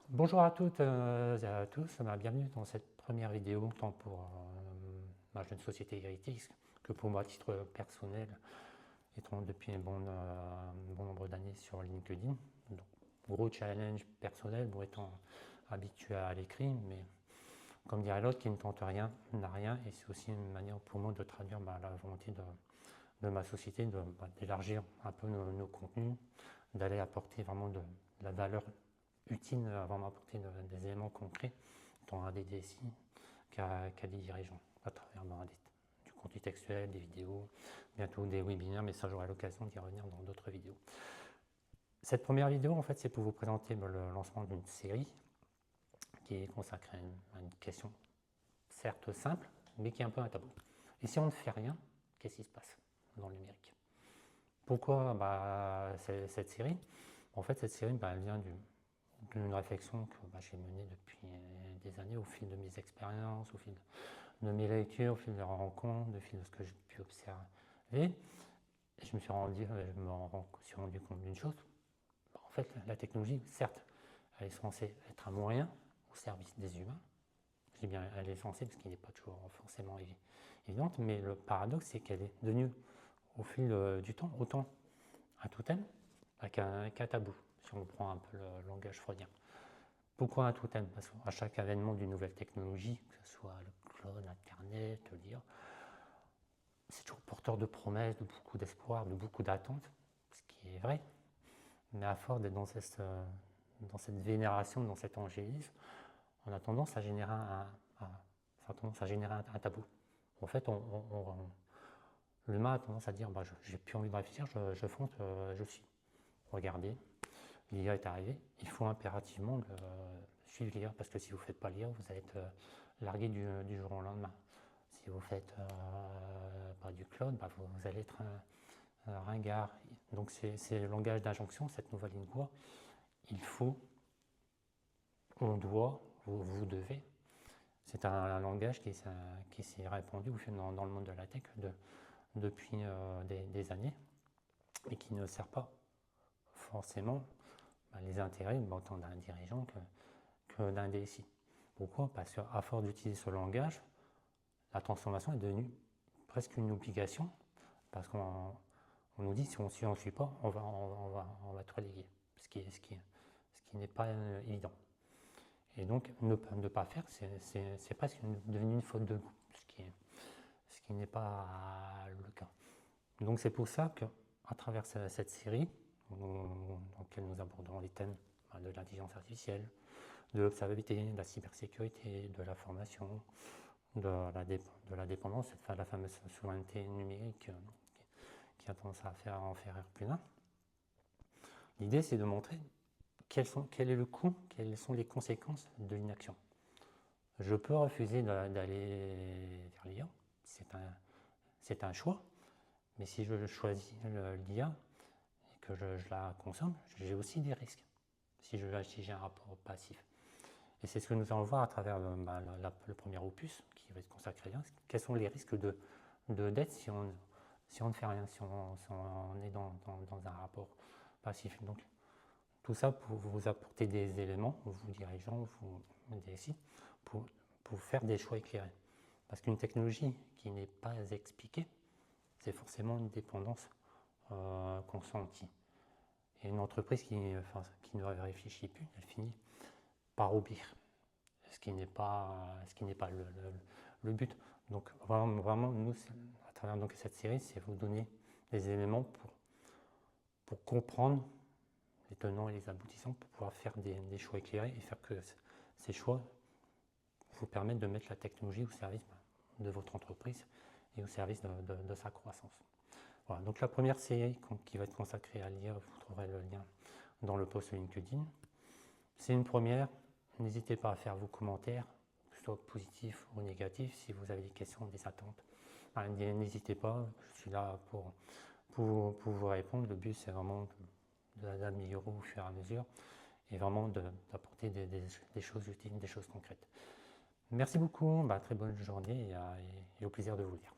Bonjour à toutes et à tous, bienvenue dans cette première vidéo, tant pour ma jeune société Heritix que pour moi à titre personnel, étant depuis un bon nombre d'années sur LinkedIn. Donc, gros challenge personnel, bon, étant habitué à l'écrit, mais comme dirait l'autre, qui ne tente rien n'a rien, et c'est aussi une manière pour moi de traduire la volonté de ma société, d'élargir un peu nos contenus, d'aller apporter vraiment de la valeur utile, vraiment apporter des éléments concrets, tant à des DSI qu'à des dirigeants, à travers du contenu textuel, des vidéos, bientôt des webinaires, mais ça j'aurai l'occasion d'y revenir dans d'autres vidéos. Cette première vidéo, en fait, c'est pour vous présenter le lancement d'une série qui est consacrée à une question certes simple, mais qui est un peu un tabou. Et si on ne fait rien, qu'est-ce qui se passe dans le numérique? Pourquoi cette série? En fait, cette série, elle vient d'une réflexion que j'ai menée depuis des années au fil de mes expériences, au fil de mes lectures, au fil des rencontres, au fil de ce que j'ai pu observer. Et je me suis rendu compte d'une chose. En fait, la technologie, certes, elle est censée être un moyen au service des humains. Je dis bien elle est censée, parce qu'il n'est pas toujours forcément évidente, mais le paradoxe, c'est qu'elle est devenue, au fil du temps, autant un totem qu'un tabou, si on prend un peu le langage freudien. Pourquoi un totem? Parce qu'à chaque avènement d'une nouvelle technologie, que ce soit le cloud, Internet, l'IA, c'est toujours porteur de promesses, de beaucoup d'espoir, de beaucoup d'attentes, ce qui est vrai. Mais à force d'être dans cette vénération, dans cet angélisme, on a tendance à générer un tabou. En fait, l'humain a tendance à dire j'ai plus envie de réfléchir, je fonce, je suis. Regardez, l'IA est arrivée, il faut impérativement suivre l'IA, parce que si vous ne faites pas l'IA, vous allez être largué du jour au lendemain. Si vous faites pas du cloud, vous allez être ringard. Donc c'est le langage d'injonction, cette nouvelle ligne quoi. Il faut, on doit, vous devez. C'est un langage qui s'est répandu dans le monde de la tech depuis des années et qui ne sert pas forcément les intérêts autant d'un dirigeant que d'un DSI. Pourquoi? Parce qu'à force d'utiliser ce langage, la transformation est devenue presque une obligation, parce qu'on nous dit si on ne suit pas, on va être relégué, ce qui n'est pas évident. Et donc ne pas faire, c'est presque devenu une faute de goût, ce qui n'est pas le cas. Donc c'est pour ça qu'à travers cette série, dans laquelle nous abordons les thèmes de l'intelligence artificielle, de l'observabilité, de la cybersécurité, de la formation, de la dépendance, la fameuse souveraineté numérique qui a tendance à en faire plus d'un. L'idée, c'est de montrer quel est le coût, quelles sont les conséquences de l'inaction. Je peux refuser d'aller vers l'IA, c'est un choix, mais si je choisis l'IA et que je la consomme, j'ai aussi des risques, si j'ai un rapport passif. Et c'est ce que nous allons voir à travers le premier opus qui va être consacré à l'IA. Quels sont les risques de dette si on ne fait rien, si on est dans un rapport passif. Donc, tout ça pour vous apporter des éléments, vous dirigeants, vous DSI, pour faire des choix éclairés. Parce qu'une technologie qui n'est pas expliquée, c'est forcément une dépendance consentie. Et une entreprise qui ne réfléchit plus, elle finit par obéir, ce qui n'est pas le but. Donc vraiment nous, à travers cette série, c'est vous donner des éléments pour comprendre les tenants et les aboutissants, pour pouvoir faire des choix éclairés et faire que ces choix vous permettent de mettre la technologie au service de votre entreprise et au service de sa croissance. Voilà, donc la première série qui va être consacrée à l'IA, vous trouverez le lien dans le post LinkedIn. C'est une première, n'hésitez pas à faire vos commentaires, que ce soit positifs ou négatifs, si vous avez des questions, des attentes. N'hésitez pas, je suis là pour vous répondre. Le but, c'est vraiment d'améliorer au fur et à mesure et vraiment d'apporter des choses utiles, des choses concrètes. Merci beaucoup, très bonne journée et au plaisir de vous lire.